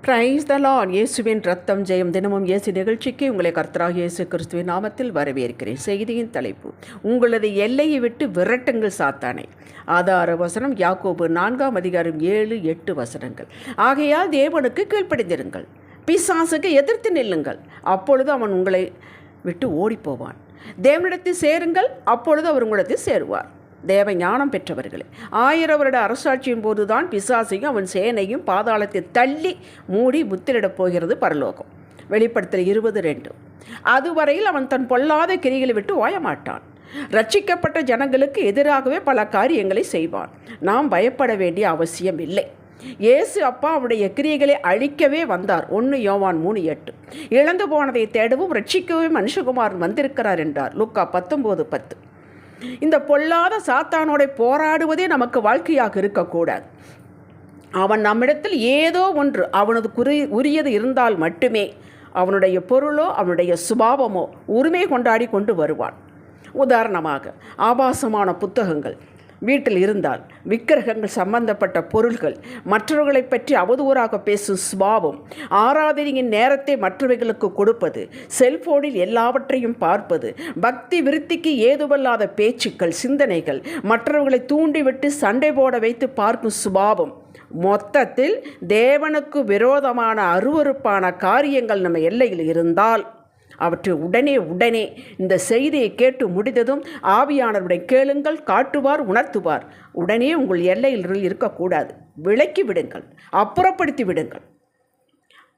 Praise the Lord. இயேசுவின் ரத்தம் ஜெயம். தினமும் இயேசு நிகழ்ச்சிக்கு உங்களை கர்த்தராகிய இயேசு கிறிஸ்துவின் நாமத்தில் வரவேற்கிறேன். செய்தியின் தலைப்பு, உங்களது எல்லையை விட்டு விரட்டுங்கள் சாத்தானை. ஆதார வசனம் யாக்கோபு 4:7-8 ஆகையால் தேவனுக்கு கீழ்ப்படிந்திருங்கள், பிசாசுக்கு எதிர்த்து நில்லுங்கள், அப்பொழுது அவன் உங்களை விட்டு ஓடிப்போவான். தேவனிடத்தில் சேருங்கள், அப்பொழுது அவர் உங்களிடத்தில் சேருவார். தேவ ஞானம் பெற்றவர்களே, 1000 வருட அரசாட்சியின் போதுதான் பிசாசையும் அவன் சேனையும் பாதாளத்தை தள்ளி மூடி முத்திரிடப் போகிறது பரலோகம். வெளிப்படுத்தல் 20:2. அதுவரையில் அவன் தன் பொல்லாத கிரிகளை விட்டு ஓயமாட்டான். ரட்சிக்கப்பட்ட ஜனங்களுக்கு எதிராகவே பல காரியங்களை செய்வான். நாம் பயப்பட வேண்டிய அவசியம் இல்லை. இயேசு அப்பா அவருடைய கிரியைகளை அழிக்கவே வந்தார். 1 யோவான் 3:8. இழந்து போனதை தேடவும் ரட்சிக்கவே மனுஷகுமாரன் வந்திருக்கிறார் என்றார். லூக்கா 19:10. இந்த பொல்லாத சாத்தானோட போராடுவதே நமக்கு வாழ்க்கையாக இருக்கக்கூடாது. அவன் நம்மிடத்தில் ஏதோ ஒன்று அவனது உரியது இருந்தால் மட்டுமே அவனுடைய பொருளோ அவனுடைய சுபாவமோ உரிமை கொண்டாடி கொண்டு வருவான். உதாரணமாக, ஆபாசமான புத்தகங்கள் வீட்டில் இருந்தால், விக்கிரகங்கள் சம்பந்தப்பட்ட பொருள்கள், மற்றவர்களை பற்றி அவதூறாக பேசும் சுபாவம், ஆராதனையின் நேரத்தை மற்றவர்களுக்கு கொடுப்பது, செல்போனில் எல்லாவற்றையும் பார்ப்பது, பக்தி விருத்திக்கு ஏதுவல்லாத பேச்சுக்கள், சிந்தனைகள், மற்றவர்களை தூண்டிவிட்டு சண்டை போட வைத்து பார்க்கும் சுபாவம், மொத்தத்தில் தேவனுக்கு விரோதமான அருவருப்பான காரியங்கள் நம்ம எல்லையில் இருந்தால் அவற்றை உடனே இந்த செய்தியை கேட்டு முடிந்ததும் ஆவியானவருடைய கேளுங்கள், காட்டுவார், உணர்த்துவார். உடனே உங்கள் எல்லையில் இருக்கக்கூடாது. விலக்கி விடுங்கள், அப்புறப்படுத்தி விடுங்கள்.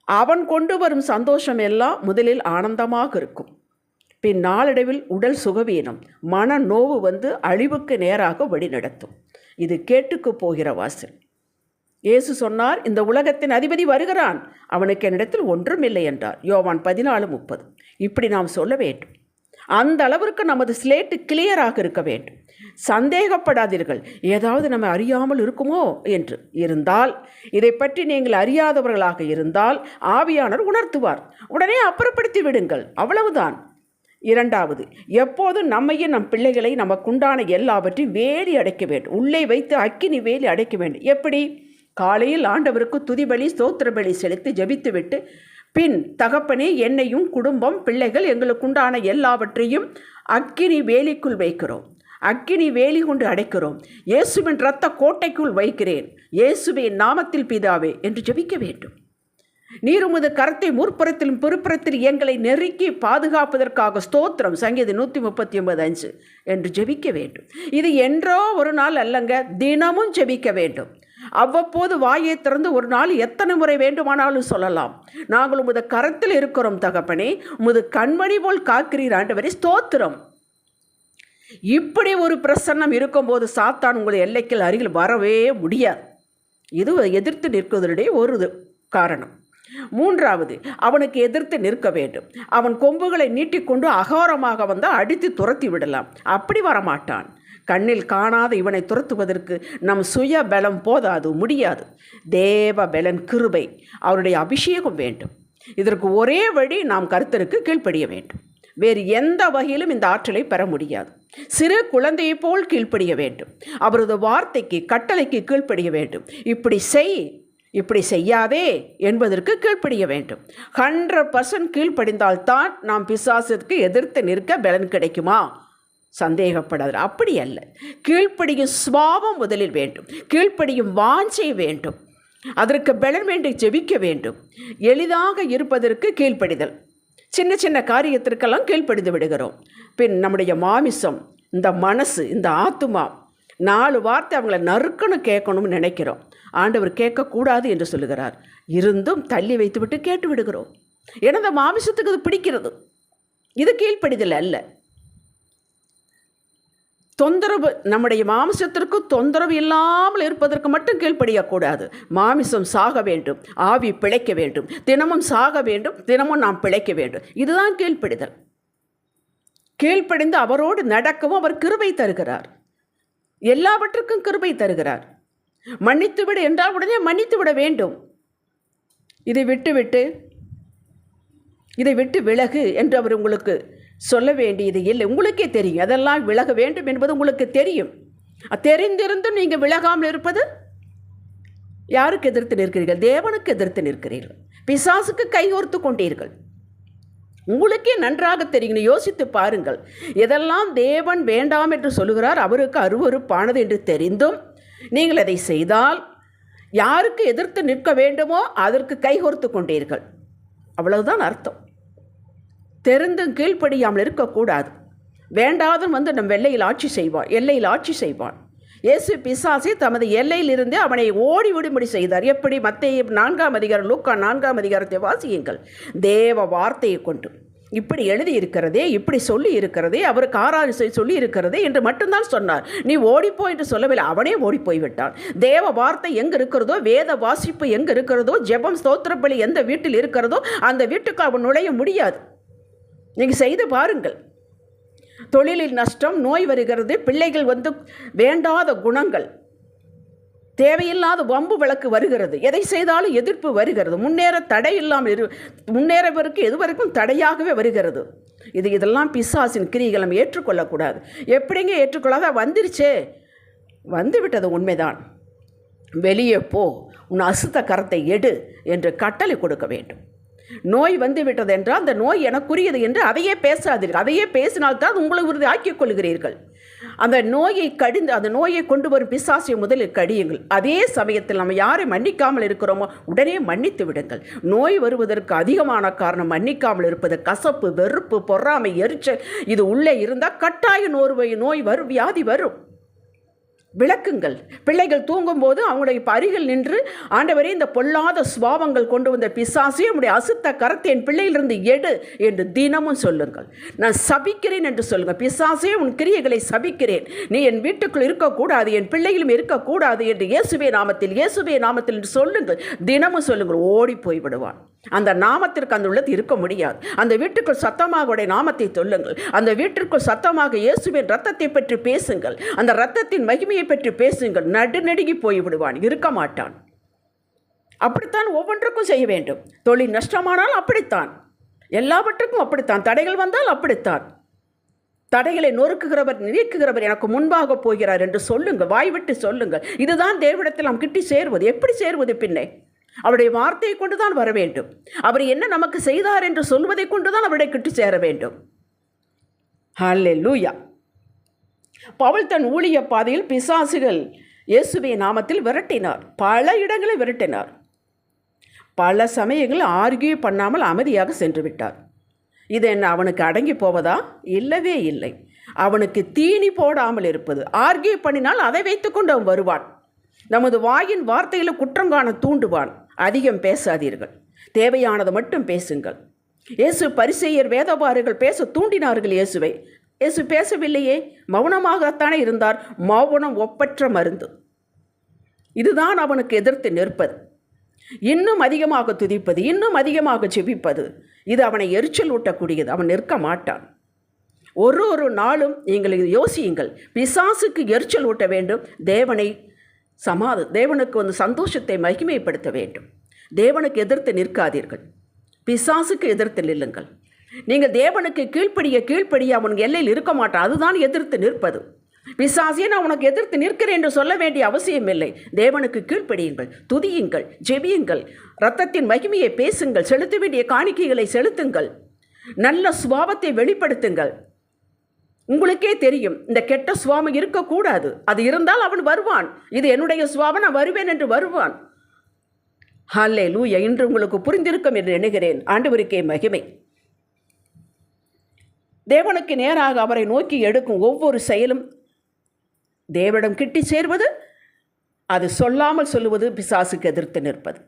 அவன் கொண்டு வரும் சந்தோஷம் எல்லாம் முதலில் ஆனந்தமாக இருக்கும். பின் நாளடைவில் உடல் சுகவீனம், மன நோவு வந்து அழிவுக்கு நேராக வழிநடத்தும். இது கேட்டுக்கு போகிற வாசல். இயேசு சொன்னார், இந்த உலகத்தின் அதிபதி வருகிறான், அவனுக்கு என்னிடத்தில் ஒன்றும் இல்லை என்றார். யோவான் 14:30. இப்படி நாம் சொல்ல வேண்டும். அந்த அளவிற்கு நமது ஸ்லேட்டு கிளியராக இருக்க வேண்டும். சந்தேகப்படாதீர்கள், ஏதாவது நம்ம அறியாமல் இருக்குமோ என்று. இருந்தால், இதை பற்றி நீங்கள் அறியாதவர்களாக இருந்தால் ஆவியானவர் உணர்த்துவார். உடனே அப்புறப்படுத்தி விடுங்கள், அவ்வளவுதான். 2வது, எப்போதும் நம்மையும் நம் பிள்ளைகளை நமக்குண்டான எல்லாவற்றையும் வேலி அடைக்க வேண்டும். உள்ளே வைத்து அக்கினி வேலி அடைக்க வேண்டும். எப்படி? காலையில் ஆண்டவருக்கு துதிபலி ஸ்தோத்திர பலி செலுத்தி ஜெபித்துவிட்டு, பின் தகப்பனே, என்னையும் குடும்பம் பிள்ளைகள் எங்களுக்குண்டான எல்லாவற்றையும் அக்கினி வேலிக்குள் வைக்கிறோம், அக்கினி வேலி கொண்டு அடைக்கிறோம், இயேசுவின் இரத்த கோட்டைக்குள் வைக்கிறேன், இயேசுவின் நாமத்தில் பிதாவே என்று ஜெபிக்க வேண்டும். நீர் உமது கரத்தை முற்புறத்திலும் பிற்புறத்தில் எங்களை நெருக்கி பாதுகாப்பதற்காக ஸ்தோத்திரம், சங்கீதம் 139:5 என்று ஜெபிக்க வேண்டும். இது என்றோ ஒரு நாள் அல்லங்க, தினமும் ஜெபிக்க வேண்டும். அவ்வப்போது வாயை திறந்து ஒரு நாள் எத்தனை முறை வேண்டுமானாலும் சொல்லலாம். நாங்கள் உமது கரத்தில் இருக்கிறோம் தகப்பனே, உமது கண்மணி போல் காக்கிறீர் ஆண்டவரே, ஸ்தோத்திரம். இப்படி ஒரு பிரசன்னம் இருக்கும்போது சாத்தான் உங்கள் எல்லைக்கு அருகில் வரவே முடியாது. இது எதிர்த்து நிற்குவதனுடைய ஒரு காரணம். 3வது, அவனுக்கு எதிர்த்து நிற்க வேண்டும். அவன் கொம்புகளை நீட்டிக்கொண்டு அகாரமாக வந்தால் அடித்து துரத்தி விடலாம். அப்படி வரமாட்டான். கண்ணில் காணாத இவனை துரத்துவதற்கு நம் சுய பலம் போதாது, முடியாது. தேவ பலன், கிருபை, அவருடைய அபிஷேகம் வேண்டும். இதற்கு ஒரே வழி, நாம் கர்த்தருக்கு கீழ்ப்படிய வேண்டும். வேறு எந்த வகையிலும் இந்த ஆற்றலை பெற முடியாது. சிறு குழந்தையை போல் கீழ்ப்படிய வேண்டும். அவரது வார்த்தைக்கு, கட்டளைக்கு கீழ்ப்படிய வேண்டும். இப்படி செய், இப்படி செய்யாதே என்பதற்கு கீழ்ப்படிய வேண்டும். 100% கீழ்ப்படிந்தால்தான் நாம் பிசாசிற்கு எதிர்த்து நிற்க பலன் கிடைக்குமா? சந்தேகப்படாது. அப்படி அல்ல. கீழ்ப்படியும் சுபாவம் முதலில் வேண்டும். கீழ்ப்படியும் வாஞ்சை வேண்டும். அதற்கு பலன் வேண்டி ஜெபிக்க வேண்டும். எளிதாக இருப்பதற்கு கீழ்ப்படிதல். சின்ன சின்ன காரியத்திற்கெல்லாம் கீழ்ப்படிந்து விடுகிறோம். பின் நம்முடைய மாமிசம், இந்த மனசு, இந்த ஆத்துமா 4 வார்த்தை அவங்கள நறுக்கணும் கேட்கணும்னு நினைக்கிறோம். ஆண்டவர் கேட்கக்கூடாது என்று சொல்லுகிறார். இருந்தும் தள்ளி வைத்துவிட்டு கேட்டு விடுகிறோம். ஏன்னா இந்த மாமிசத்துக்கு இது பிடிக்கிறது. இது கீழ்ப்படிதல் அல்ல. தொந்தரவு, நம்முடைய மாமிசத்திற்கு தொந்தரவு இல்லாமல் இருப்பதற்கு மட்டும் கீழ்ப்படியக்கூடாது. மாமிசம் சாக வேண்டும், ஆவி பிழைக்க வேண்டும். தினமும் சாக வேண்டும், தினமும் நாம் பிழைக்க வேண்டும். இதுதான் கீழ்ப்படிதல். கீழ்ப்படிந்து அவரோடு நடக்கவும் அவர் கிருபை தருகிறார். எல்லாவற்றுக்கும் கிருபை தருகிறார். மன்னித்து விடு என்றால் உடனே மன்னித்து விட வேண்டும். இதை விட்டு விலகு என்று அவர் உங்களுக்கு சொல்ல வேண்டியது இல்லை. உங்களுக்கே தெரியும், அதெல்லாம் விலக வேண்டும் என்பது உங்களுக்கு தெரியும். தெரிந்திருந்தும் நீங்கள் விலகாமல் இருப்பது யாருக்கு எதிர்த்து நிற்கிறீர்கள்? தேவனுக்கு எதிர்த்து நிற்கிறீர்கள். பிசாசுக்கு கைகோர்த்து கொண்டீர்கள். உங்களுக்கே நன்றாக தெரியும், யோசித்து பாருங்கள். எதெல்லாம் தேவன் வேண்டாம் என்று சொல்லுகிறார், அவருக்கு அருவருப்பானது என்று தெரிந்தும் நீங்கள் அதை செய்தால் யாருக்கு எதிர்த்து நிற்க வேண்டுமோ அதற்கு கைகோர்த்து கொண்டீர்கள். அவ்வளவுதான் அர்த்தம். தெரிந்தும் கீழ்ப்படியாமல் இருக்கக்கூடாது. வேண்டாதும் நம் எல்லையில் ஆட்சி செய்வான். இயேசு பிசாசை தமது எல்லையிலிருந்து அவனை ஓடிவிடும்படி செய்தார். எப்படி? மத்தேயு 4ஆம் அதிகாரம், லூக்கா 4ஆம் அதிகாரத்தை வாசியுங்கள். தேவ வார்த்தையை கொண்டு இப்படி எழுதி இருக்கிறதே, இப்படி சொல்லி இருக்கிறதே, அவருக்கு ஆராய்ச்சி சொல்லி இருக்கிறதே என்று மட்டும்தான் சொன்னார். நீ ஓடிப்போ என்று சொல்லவில்லை, அவனே ஓடி போய்விட்டான். தேவ வார்த்தை எங்கே இருக்கிறதோ, வேத வாசிப்பு எங்கே இருக்கிறதோ, ஜெபம் ஸ்தோத்திரப்பலி எந்த வீட்டில் இருக்கிறதோ அந்த வீட்டுக்கு அவன் நுழைய முடியாது. நீங்கள் செய்து பாருங்கள். தொழிலில் நஷ்டம், நோய் வருகிறது, பிள்ளைகள் வேண்டாத குணங்கள், தேவையில்லாத வம்பு வழக்கு வருகிறது, எதை செய்தாலும் எதிர்ப்பு வருகிறது, தடை இல்லாமல் முன்னேறவருக்கு எதுவரைக்கும் தடையாகவே வருகிறது. இதெல்லாம் பிசாசின் கிரிகளை நம்ம ஏற்றுக்கொள்ளக்கூடாது. எப்படிங்க ஏற்றுக்கொள்ளாத? வந்துருச்சே, வந்துவிட்டது உண்மைதான், வெளியே போ, உன் அசுத்த கரத்தை எடு என்று கட்டளை கொடுக்க வேண்டும். நோய் வந்துவிட்டது என்றால் அந்த நோய் எனக்குரியது என்று அதையே பேசாதீர்கள். அதையே பேசினால்தான் உங்களை உறுதி ஆக்கிக் கொள்கிறீர்கள். அந்த நோயை கொண்டு வரும் பிசாசை முதலில் கடியுங்கள். அதே சமயத்தில் நம்ம யாரை மன்னிக்காமல் இருக்கிறோமோ உடனே மன்னித்து விடுங்கள். நோய் வருவதற்கு அதிகமான காரணம் மன்னிக்காமல் இருப்பது. கசப்பு, வெறுப்பு, பொறாமை, எரிச்சல், இது உள்ளே இருந்தால் கட்டாய நோய் வரும், வியாதி வரும். விளக்குங்கள். பிள்ளைகள் தூங்கும்போது அவங்களுடைய அருகில் நின்று, ஆண்டவரே, இந்த பொல்லாத சுபாவங்கள் கொண்டு வந்த பிசாசே உடைய அசுத்த கரத்தை என் பிள்ளையிலிருந்து எடு என்று தினமும் சொல்லுங்கள். நான் சபிக்கிறேன் என்று சொல்லுங்கள். பிசாசே, உன் கிரியைகளை சபிக்கிறேன், நீ என் வீட்டுக்குள் இருக்கக்கூடாது, என் பிள்ளைகளும் இருக்கக்கூடாது என்று இயேசுவே நாமத்தில் என்று சொல்லுங்கள். தினமும் சொல்லுங்கள். ஓடி போய் விடுவான். அந்த நாமத்திற்கு அந்த உள்ளது இருக்க முடியாது. அந்த வீட்டுக்குள் சத்தமாக உடைய நாமத்தை சொல்லுங்கள். அந்த வீட்டிற்குள் சத்தமாக இயேசுவின் ரத்தத்தை பற்றி பேசுங்கள். அந்த ரத்தத்தின் மகிமையை பற்றி பேசுங்கள். நடுநடுங்கி போய் விடுவான், இருக்க மாட்டான். அப்படித்தான் ஒவ்வொன்றுக்கும் செய்ய வேண்டும். தொழில் நஷ்டமானால் அப்படித்தான், எல்லாவற்றுக்கும் அப்படித்தான். தடைகள் வந்தால் அப்படித்தான். தடைகளை நொறுக்குகிறவர், நீக்குகிறவர் எனக்கு முன்பாக போகிறார் என்று சொல்லுங்கள். வாய்விட்டு சொல்லுங்கள். இதுதான் தேவனிடத்தில் நாம் கிட்டி சேருவது. எப்படி சேருவது? பின்னே அவருடைய வார்த்தையை கொண்டுதான் வர வேண்டும். அவர் என்ன நமக்கு செய்தார் என்று சொல்வதை கொண்டுதான் அவருடைய கிட்டி சேர வேண்டும். ஹல்லேலூயா. பவுல் தன் ஊழிய பாதையில் பிசாசுகள் இயேசுவின் நாமத்தில் விரட்டினார். பல இடங்களை விரட்டினார். பல சமயங்கள் ஆர்கியூ பண்ணாமல் அமைதியாக சென்று விட்டார். இது என்ன அவனுக்கு அடங்கி போவதா? இல்லவே இல்லை. அவனுக்கு தீனி போடாமல் இருப்பது. ஆர்கியூ பண்ணினால் அதை வைத்துக்கொண்டு அவன் வருவான். நமது வாயின் வார்த்தையில் குற்றம் காண தூண்டுவான். அதிகம் பேசாதீர்கள், தேவையானதை மட்டும் பேசுங்கள். இயேசு பரிசேயர் வேதபாரர்கள் பேச தூண்டினார்கள் இயேசுவை. இயேசு பேசவில்லையே, மௌனமாகத்தானே இருந்தார். மௌனம் ஒப்பற்ற மருந்து. இதுதான் அவனுக்கு எதிர்த்து நிற்பது. இன்னும் அதிகமாக துதிப்பது, இன்னும் அதிகமாக ஜெபிப்பது, இது அவனை எரிச்சல் ஊட்டக்கூடியது. அவன் நிற்க மாட்டான். ஒரு நாளும் நீங்கள் யோசியுங்கள். பிசாசுக்கு எரிச்சல் ஊட்ட வேண்டும், தேவனுக்கு சந்தோஷத்தை மகிமைப்படுத்த வேண்டும். தேவனுக்கு எதிர்த்து நிற்காதீர்கள், பிசாசுக்கு எதிர்த்து நில்லுங்கள். நீங்கள் தேவனுக்கு கீழ்ப்படிய அவன் எல்லையில் இருக்க மாட்டான். அதுதான் எதிர்த்து நிற்பது. பிசாசே, நான் உனக்கு எதிர்த்து நிற்கிறேன் என்று சொல்ல வேண்டிய அவசியம் இல்லை. தேவனுக்கு கீழ்ப்படியுங்கள், துதியுங்கள், ஜெபியுங்கள், இரத்தத்தின் மகிமையை பேசுங்கள், செலுத்த வேண்டிய காணிக்கைகளை செலுத்துங்கள், நல்ல சுபாவத்தை வெளிப்படுத்துங்கள். உங்களுக்கே தெரியும், இந்த கெட்ட சுவாமம் இருக்கக்கூடாது. அது இருந்தால் அவன் வருவான். இது என்னுடைய சுவாமம், நான் வருவேன் என்று வருவான். ஹல்லேலூயா. இன்று உங்களுக்கு புரிந்திருக்கும் என்று எண்ணுகிறேன். ஆண்டவருக்கே மகிமை. தேவனுக்கு நேராக அவரை நோக்கி எடுக்கும் ஒவ்வொரு செயலும் தேவனிடம் கிட்டி சேர்வது. அது சொல்லாமல் சொல்லுவது பிசாசுக்கு எதிர்த்து நிற்பது.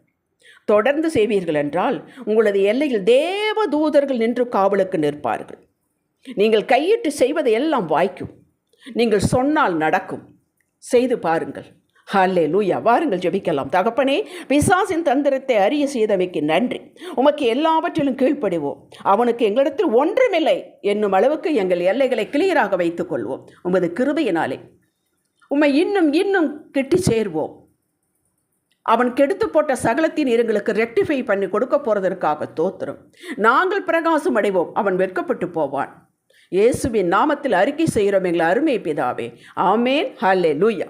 தொடர்ந்து செய்வீர்கள் என்றால் உங்களது எல்லையில் தேவ தூதர்கள் நின்று காவலுக்கு நிற்பார்கள். நீங்கள் கையிட்டு செய்வதை எல்லாம் வாய்க்கும். நீங்கள் சொன்னால் நடக்கும். செய்து பாருங்கள். ஹல்லேலூயா. வாருங்கள் ஜெபிக்கலாம். தகப்பனே, பிசாசின் தந்திரத்தை அறிய செய்தமைக்கு நன்றி. உமக்கு எல்லாவற்றிலும் கீழ்ப்படிவோம். அவனுக்கு எங்களிடத்தில் ஒன்றுமில்லை என்னும் அளவுக்கு எங்கள் எல்லைகளை கிளியராக வைத்துக் கொள்வோம். உமது கிருபையினாலே உம்மை இன்னும் கிட்டி சேர்வோம். அவன் கெடுத்து போட்ட சகலத்தின் எங்களுக்கு ரெக்டிஃபை பண்ணி கொடுக்க போறதற்காக தோத்திரம். நாங்கள் பிரகாசம் அடைவோம். அவன் வெட்கப்பட்டு போவான். இயேசுவின் நாமத்தில் அறிக்கை செய்கிறோம் எங்கள் அருமை பிதாவே. ஆமேன். ஹல்லேலூயா.